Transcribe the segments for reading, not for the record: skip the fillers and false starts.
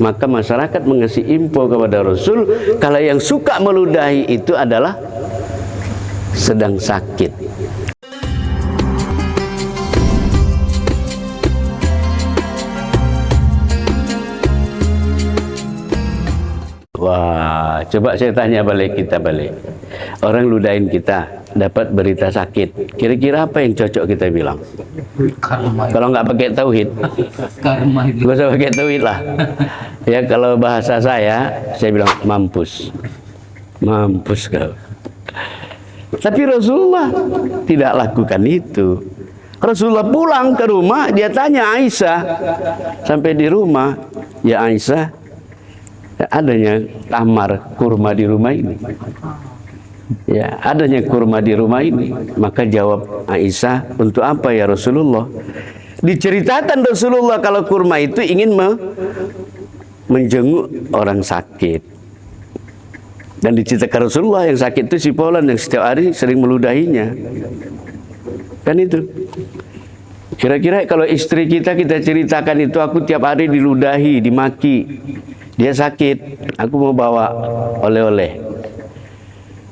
Maka masyarakat mengasih info kepada Rasul kalau yang suka meludahi itu adalah sedang sakit. Wah, coba saya tanya balik kita balik. Orang ludahin kita, dapat berita sakit. Kira-kira apa yang cocok kita bilang? Karma. Kalau nggak pakai tauhid, Karma itu. nggak usah pakai tauhid lah. Ya kalau bahasa saya bilang mampus, mampus kau. Tapi Rasulullah tidak lakukan itu. Rasulullah pulang ke rumah, dia tanya Aisyah. Sampai di rumah, ya Aisyah, adanya tamar kurma di rumah ini. Ya, adanya kurma di rumah ini. Maka jawab Aisyah, untuk apa ya Rasulullah? Diceritakan Rasulullah kalau kurma itu ingin menjenguk orang sakit. Dan diceritakan Rasulullah yang sakit itu si Polan yang setiap hari sering meludahinya. Kan itu. Kira-kira kalau istri kita ceritakan itu, aku tiap hari diludahi, dimaki. Dia sakit, aku mau bawa oleh-oleh.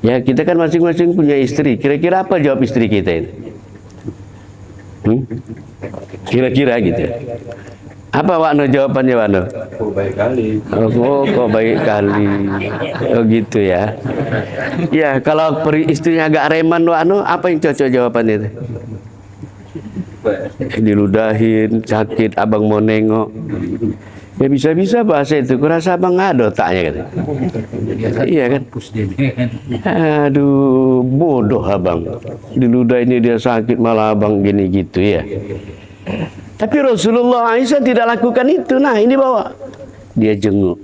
Ya kita kan masing-masing punya istri. Kira-kira apa jawab istri kita itu? Kira-kira gitu. Apa Wano jawabannya Wano? Oh baik kali. Oh kok baik kali. Oh gitu ya. Ya kalau istrinya agak reman Wano, apa yang cocok jawabannya itu? Diludahin, sakit, abang mau nengok. Ya bisa-bisa bahasa itu. Kurasa abang nggak ada otaknya gitu. Iya kan? Aduh, bodoh abang. Diludahin dia sakit malah abang gini gitu ya. Tapi Rasulullah Aisyah tidak lakukan itu. Nah ini bawa. Dia jenguk.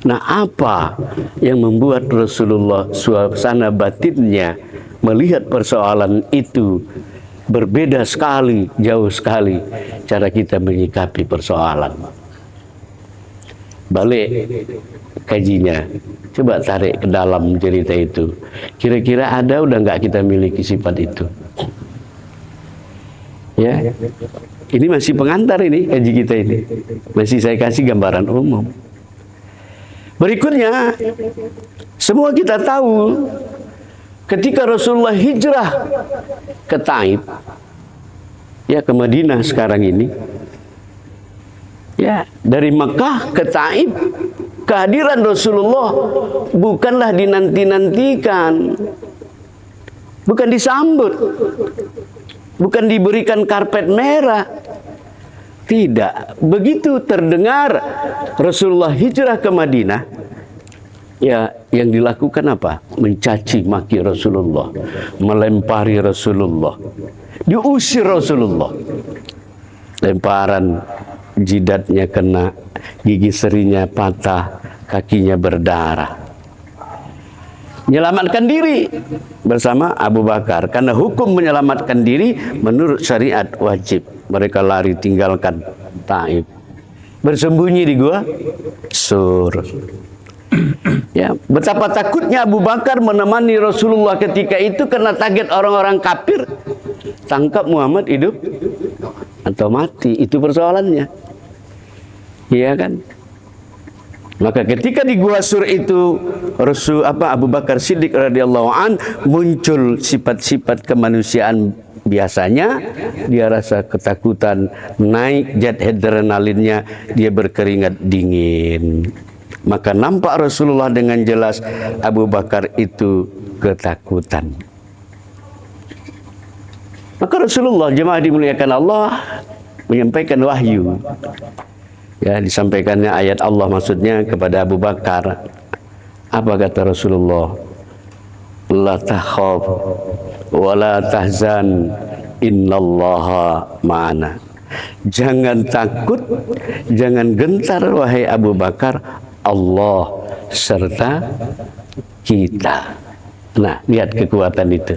Nah apa yang membuat Rasulullah suasana batinnya melihat persoalan itu berbeda sekali, jauh sekali cara kita menyikapi persoalan. Balik kajinya, coba tarik ke dalam cerita itu. Kira-kira ada udah nggak kita miliki sifat itu? Ya, ini masih pengantar ini kaji kita ini. Masih saya kasih gambaran umum. Berikutnya, semua kita tahu ketika Rasulullah hijrah ke Taif, ya ke Madinah sekarang ini. Ya, dari Mekah ke Taif, kehadiran Rasulullah bukanlah dinanti-nantikan, bukan disambut, bukan diberikan karpet merah. Tidak, begitu terdengar Rasulullah hijrah ke Madinah, ya yang dilakukan apa? Mencaci maki Rasulullah, melempari Rasulullah, diusir Rasulullah. Lemparan, jidatnya kena, gigi serinya patah, kakinya berdarah. Menyelamatkan diri bersama Abu Bakar, karena hukum menyelamatkan diri menurut syariat wajib. Mereka lari tinggalkan Taif, bersembunyi di gua Sur. Ya, betapa takutnya Abu Bakar menemani Rasulullah ketika itu karena target orang-orang kafir. Tangkap Muhammad hidup atau mati, itu persoalannya. Iya kan? Maka ketika di Gua Sur itu Abu Bakar Siddiq radhiyallahu an muncul sifat-sifat kemanusiaan biasanya. Dia rasa ketakutan, naik jet adrenalinnya, dia berkeringat dingin. Maka nampak Rasulullah dengan jelas Abu Bakar itu ketakutan. Maka Rasulullah, jemaah dimuliakan Allah, menyampaikan wahyu. Ya, disampaikannya ayat Allah maksudnya kepada Abu Bakar. Apa kata Rasulullah? La takhaf wa la tahzan innallaha ma'ana. Jangan takut, jangan gentar wahai Abu Bakar, Allah serta kita. Nah, lihat kekuatan itu.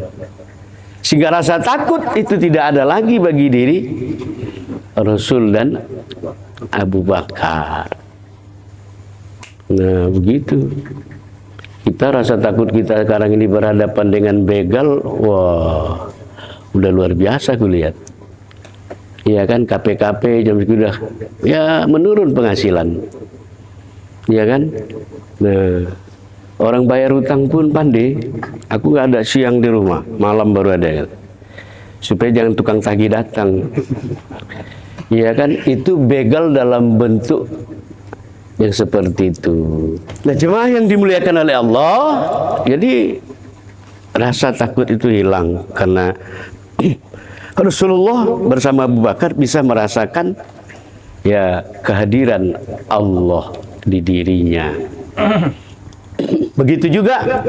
Sehingga rasa takut itu tidak ada lagi bagi diri Rasul dan Abu Bakar. Nah begitu. Kita rasa takut kita sekarang ini berhadapan dengan begal. Wah, udah luar biasa aku lihat. Iya kan, KPKP jam sudah ya menurun penghasilan. ya kan? Nah, orang bayar hutang pun pandai. Aku nggak ada siang di rumah, malam baru ada. Supaya jangan tukang tagih datang. Ya kan? Itu begal dalam bentuk yang seperti itu. Nah, jemaah yang dimuliakan oleh Allah, jadi rasa takut itu hilang karena Rasulullah bersama Abu Bakar bisa merasakan ya kehadiran Allah di dirinya. Begitu juga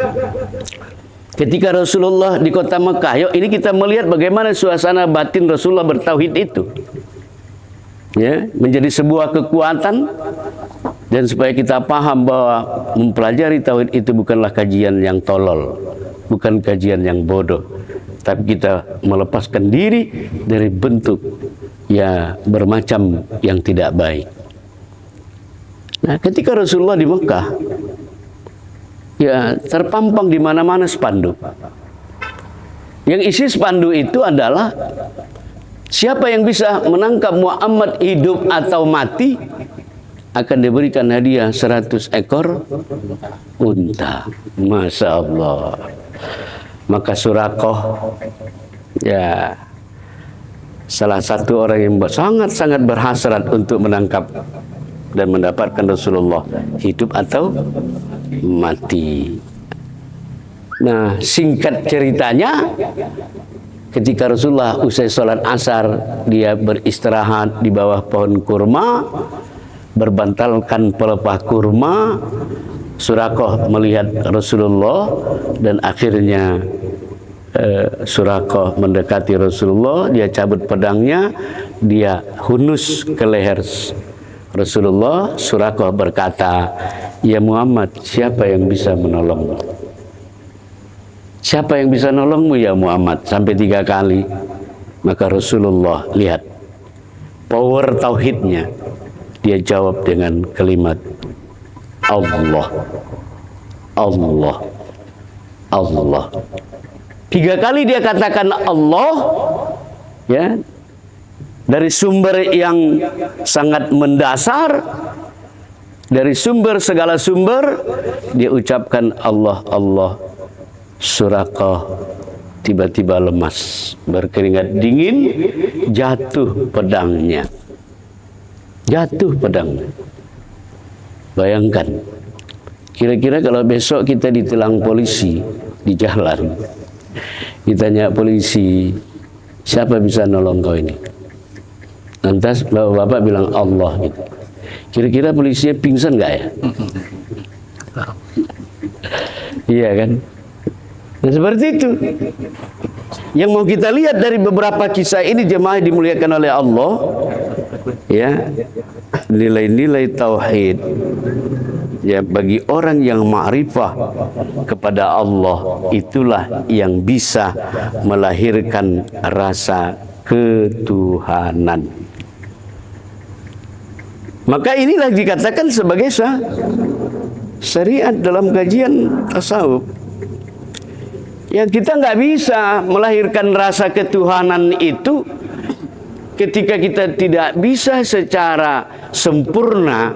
ketika Rasulullah di kota Mekah. Yuk, ini kita melihat bagaimana suasana batin Rasulullah bertauhid itu. Ya, menjadi sebuah kekuatan, dan supaya kita paham bahwa mempelajari tauhid itu bukanlah kajian yang tolol, bukan kajian yang bodoh, tapi kita melepaskan diri dari bentuk ya bermacam yang tidak baik. Nah, ketika Rasulullah di Mekah, ya terpampang di mana-mana spanduk. Yang isi spanduk itu adalah siapa yang bisa menangkap Muhammad hidup atau mati akan diberikan hadiah 100 ekor unta. Masya Allah. Maka Surakoh ya salah satu orang yang sangat-sangat berhasrat untuk menangkap dan mendapatkan Rasulullah hidup atau mati. Nah, singkat ceritanya, ketika Rasulullah usai sholat asar, dia beristirahat di bawah pohon kurma, berbantalkan pelepah kurma. Surakoh melihat Rasulullah dan akhirnya Surakoh mendekati Rasulullah. Dia cabut pedangnya, dia hunus ke leher Rasulullah. Surakoh berkata, "Ya Muhammad, siapa yang bisa menolongmu? Siapa yang bisa nolongmu ya Muhammad?" Sampai 3 kali. Maka Rasulullah lihat power tauhidnya. Dia jawab dengan kalimat Allah, Allah, Allah. 3 kali dia katakan Allah, ya, dari sumber yang sangat mendasar, dari sumber segala sumber, dia ucapkan Allah, Allah. Surakoh tiba-tiba lemas, berkeringat dingin, jatuh pedangnya. Jatuh pedangnya. Bayangkan, kira-kira kalau besok kita ditilang polisi di jalan, ditanya polisi, siapa bisa nolong kau ini? Lantas bapak-bapak bilang Allah gitu. Kira-kira polisinya pingsan nggak ya? Iya kan? Nah, seperti itu. Yang mau kita lihat dari beberapa kisah ini, jemaah dimuliakan oleh Allah, ya, nilai-nilai tauhid. Ya, bagi orang yang ma'rifah kepada Allah, itulah yang bisa melahirkan rasa ketuhanan. Maka inilah dikatakan sebagai syariat dalam kajian tasawuf. Ya, kita nggak bisa melahirkan rasa ketuhanan itu ketika kita tidak bisa secara sempurna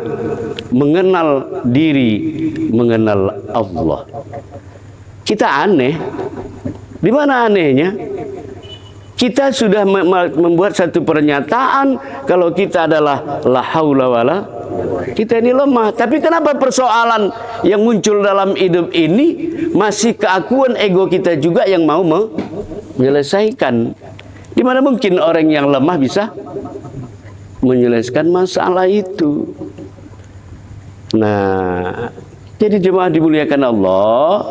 mengenal diri, mengenal Allah. Kita aneh. Di mana anehnya? Kita sudah membuat satu pernyataan kalau kita adalah la haula wala, kita ini lemah. Tapi kenapa persoalan yang muncul dalam hidup ini masih keakuan ego kita juga yang mau menyelesaikan? Di mana mungkin orang yang lemah bisa menyelesaikan masalah itu? Nah, jadi jemaah dimuliakan Allah,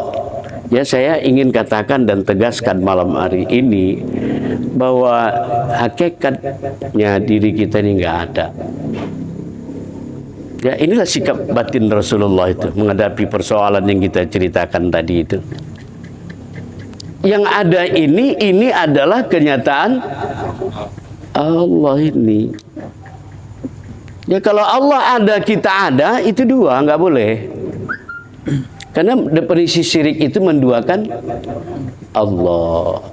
ya, saya ingin katakan dan tegaskan malam hari ini bahwa hakikatnya diri kita ini nggak ada. Ya, inilah sikap batin Rasulullah itu menghadapi persoalan yang kita ceritakan tadi itu. Yang ada ini adalah kenyataan Allah ini. Ya, kalau Allah ada, kita ada, itu dua, nggak boleh. Karena definisi syirik itu menduakan Allah.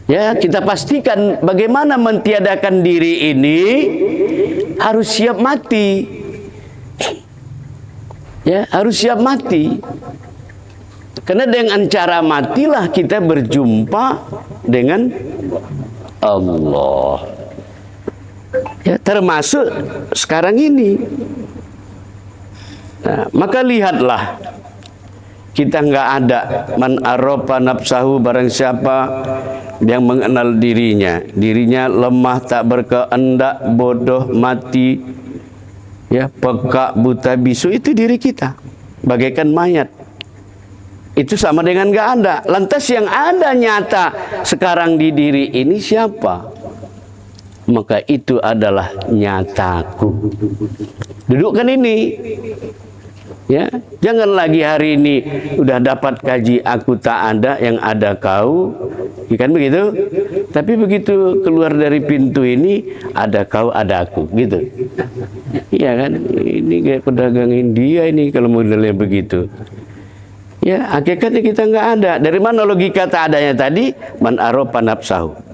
Ya, kita pastikan bagaimana mentiadakan diri ini harus siap mati. Ya, harus siap mati. Karena dengan cara matilah kita berjumpa dengan Allah. Ya, termasuk sekarang ini. Nah, maka lihatlah, kita nggak ada man arofa nafsahu, barang siapa yang mengenal dirinya lemah, tak berkehendak, bodoh, mati, ya, peka, buta, bisu, itu diri kita, bagaikan mayat. Itu sama dengan nggak ada. Lantas yang ada nyata sekarang di diri ini siapa? Maka itu adalah nyataku. Dudukkan ini. Ya, jangan lagi hari ini udah dapat kaji aku tak ada, yang ada kau, kan begitu? Tapi begitu keluar dari pintu ini, ada kau, ada aku, gitu. Iya kan? Ini kayak pedagang India ini kalau modelnya begitu. Ya, hakikatnya kita nggak ada. Dari mana logika tak adanya tadi? Man arofa nafsahu.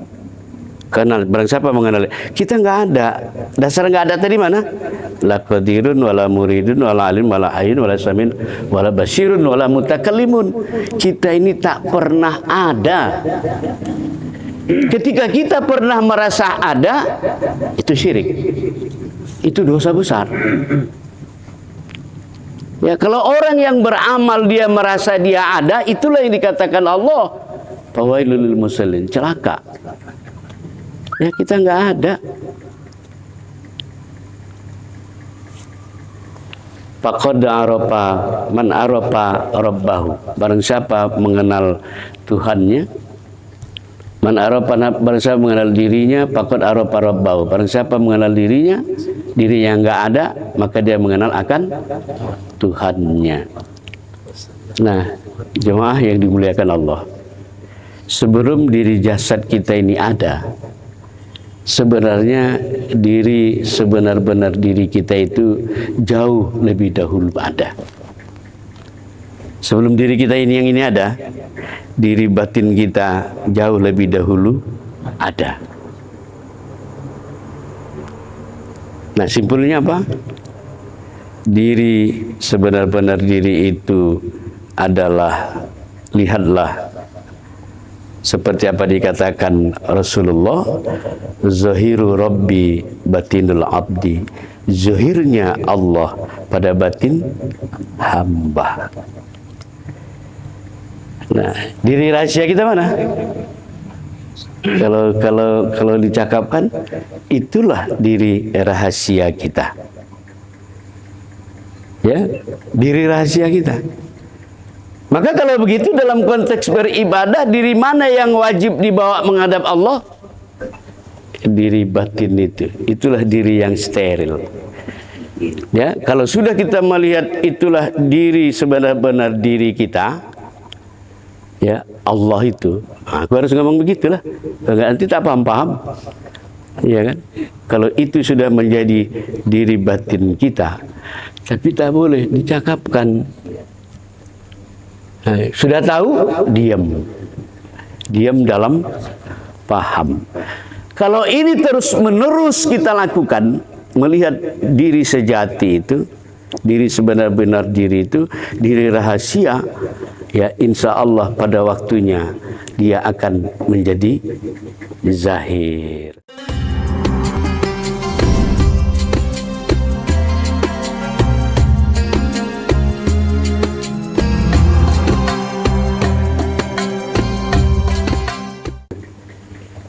Kenal, barang siapa mengenal. Kita nggak ada. Dasar nggak ada tadi mana? La qadirun wala muridun wala alim wala ayin wala samin wala basirun wala mutakallimun. Kita ini tak pernah ada. Ketika kita pernah merasa ada, itu syirik. Itu dosa besar. Ya, kalau orang yang beramal dia merasa dia ada, itulah yang dikatakan Allah, fawailul lil musallin, celaka. Ya, kita nggak ada. Faqad arafa man arafa rabbahu, barang siapa mengenal Tuhannya, man arafa, barang siapa mengenal dirinya, faqad arafa rabbahu, barang siapa mengenal dirinya yang nggak ada, maka dia mengenal akan Tuhannya. Nah, jemaah yang dimuliakan Allah, sebelum diri jasad kita ini ada, sebenarnya diri sebenar-benar diri kita itu jauh lebih dahulu ada. Sebelum diri kita ini yang ini ada, diri batin kita jauh lebih dahulu ada. Nah, simpulnya apa? Diri sebenar-benar diri itu adalah, lihatlah seperti apa dikatakan Rasulullah, zahiru rabbi batinul abdi, zahirnya Allah pada batin hamba. Nah, diri rahasia kita mana? Kalau dicakapkan, itulah diri rahasia kita. Ya, diri rahasia kita. Maka kalau begitu dalam konteks beribadah, diri mana yang wajib dibawa menghadap Allah? Diri batin itu. Itulah diri yang steril. Ya, kalau sudah kita melihat itulah diri sebenar-benar diri kita, ya, Allah itu. Aku harus ngomong begitulah. Enggak, nanti tak paham-paham. Ya kan? Kalau itu sudah menjadi diri batin kita, tapi tak boleh dicakapkan. Nah, sudah tahu, diam. Diam dalam paham. Kalau ini terus-menerus kita lakukan, melihat diri sejati itu, diri sebenar-benar diri itu, diri rahasia, ya, insya Allah pada waktunya dia akan menjadi zahir.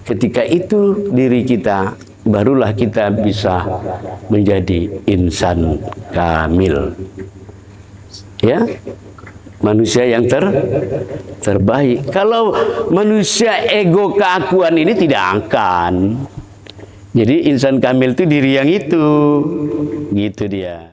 Ketika itu diri kita, barulah kita bisa menjadi insan kamil. Ya, manusia yang terbaik. Kalau manusia ego keakuan ini tidak akan. Jadi insan kamil itu diri yang itu. Gitu dia.